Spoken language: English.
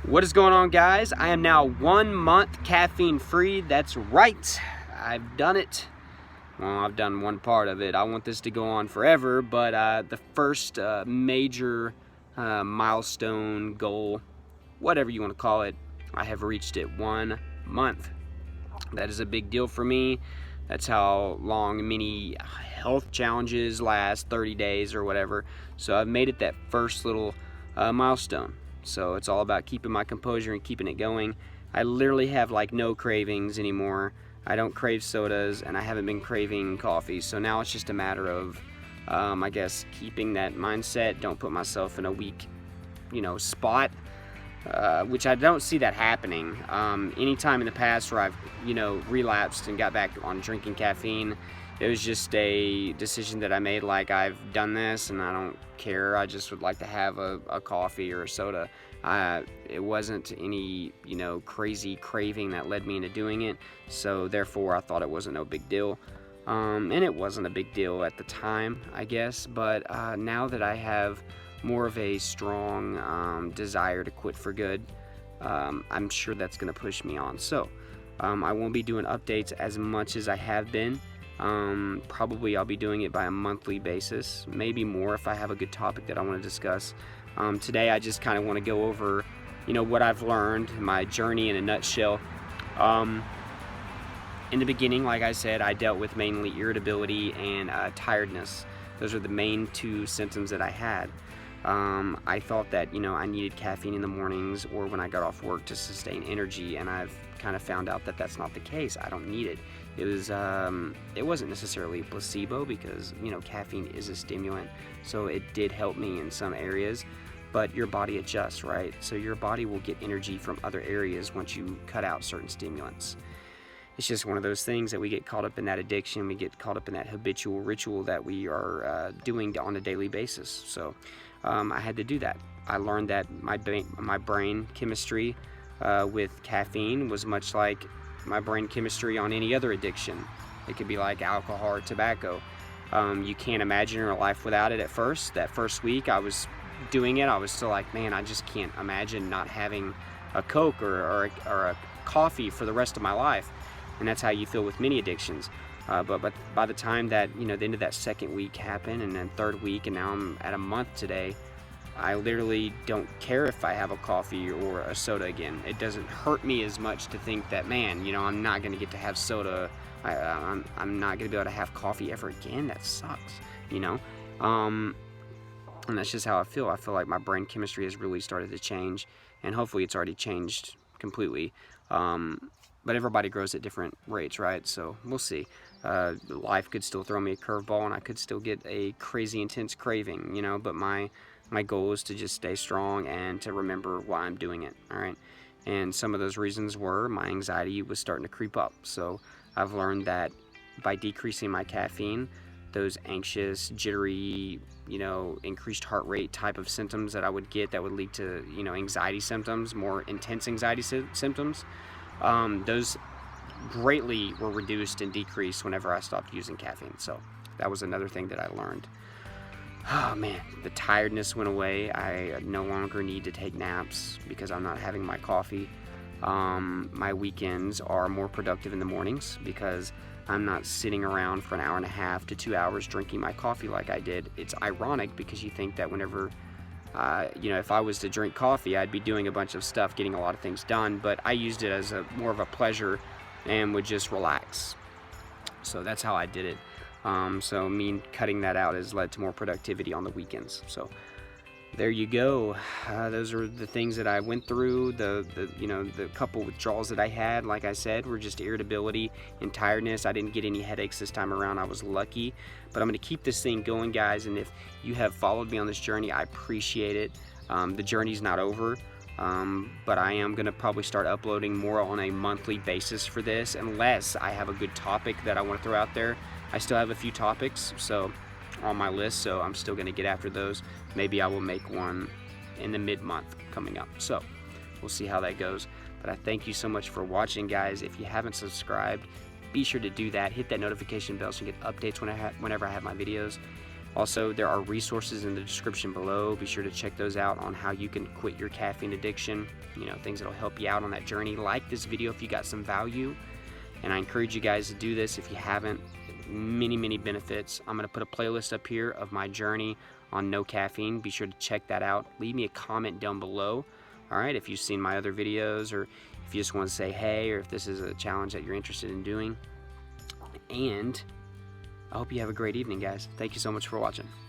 What is going on, guys? I am now 1 month caffeine free. That's right, I've done it. Well, I've done one part of it. I want this to go on forever, but the first major milestone, goal, whatever you want to call it, I have reached it. 1 month. That is a big deal for me. That's how long many health challenges last, 30 days or whatever. So I've made it that first little milestone. So it's all about keeping my composure and keeping it going. I literally have like no cravings anymore. I don't crave sodas, and I haven't been craving coffee. So now it's just a matter of, I guess, keeping that mindset. Don't put myself in a weak, spot, which I don't see that happening. Anytime in the past where I've, relapsed and got back on drinking caffeine, it was just a decision that I made, like, I've done this and I don't care. I just would like to have a coffee or a soda. It wasn't any, crazy craving that led me into doing it. So therefore I thought it wasn't no big deal. And it wasn't a big deal at the time, I guess. But now that I have more of a strong desire to quit for good, I'm sure that's going to push me on. So I won't be doing updates as much as I have been. Probably I'll be doing it by a monthly basis, maybe more if I have a good topic that I want to discuss. Today I just kind of want to go over, what I've learned, my journey in a nutshell. In the beginning, like I said, I dealt with mainly irritability and tiredness. Those are the main two symptoms that I had. I thought that, I needed caffeine in the mornings or when I got off work to sustain energy, and I've kind of found out that that's not the case. I don't need it. It wasn't necessarily a placebo because, caffeine is a stimulant, so it did help me in some areas, but your body adjusts, right? So your body will get energy from other areas once you cut out certain stimulants. It's just one of those things that we get caught up in, that addiction, we get caught up in that habitual ritual that we are doing on a daily basis. So I had to do that. I learned that my brain chemistry with caffeine was much like my brain chemistry on any other addiction. It could be like alcohol or tobacco. You can't imagine your life without it at first. That first week I was doing it, I was still like, man, I just can't imagine not having a Coke or a coffee for the rest of my life. And that's how you feel with many addictions. But by the time that, the end of that second week happened, and then third week, and now I'm at a month today, I literally don't care if I have a coffee or a soda again. It doesn't hurt me as much to think that, man, I'm not going to get to have soda. I'm not going to be able to have coffee ever again. That sucks, And that's just how I feel. I feel like my brain chemistry has really started to change, and hopefully it's already changed completely. But everybody grows at different rates, right? So we'll see. Life could still throw me a curveball, and I could still get a crazy intense craving, But my goal is to just stay strong and to remember why I'm doing it, all right? And some of those reasons were my anxiety was starting to creep up. So I've learned that by decreasing my caffeine, those anxious, jittery, increased heart rate type of symptoms that I would get that would lead to, anxiety symptoms, more intense anxiety symptoms, those greatly were reduced and decreased whenever I stopped using caffeine. So that was another thing that I learned. Oh man, the tiredness went away. I no longer need to take naps because I'm not having my coffee. My weekends are more productive in the mornings because I'm not sitting around for an hour and a half to 2 hours drinking my coffee like I did. It's ironic because you think that whenever if I was to drink coffee, I'd be doing a bunch of stuff, getting a lot of things done, but I used it as more of a pleasure and would just relax. So that's how I did it. So me cutting that out has led to more productivity on the weekends. So there you go. Those are the things that I went through. The couple withdrawals that I had, like I said, were just irritability and tiredness. I didn't get any headaches this time around. I was lucky. But I'm going to keep this thing going, guys. And if you have followed me on this journey, I appreciate it. The journey's not over. But I am going to probably start uploading more on a monthly basis for this, unless I have a good topic that I want to throw out there. I still have a few topics on my list, so I'm still going to get after those. Maybe I will make one in the mid-month coming up. So we'll see how that goes. But I thank you so much for watching, guys. If you haven't subscribed, be sure to do that. Hit that notification bell so you get updates whenever I have my videos. Also, there are resources in the description below. Be sure to check those out on how you can quit your caffeine addiction, things that'll help you out on that journey. Like this video if you got some value, and I encourage you guys to do this if you haven't. Many benefits. I'm going to put a playlist up here of my journey on no caffeine. Be sure to check that out. Leave me a comment down below. All right, if you've seen my other videos, or if you just want to say hey, or if this is a challenge that you're interested in doing. And I hope you have a great evening, guys. Thank you so much for watching.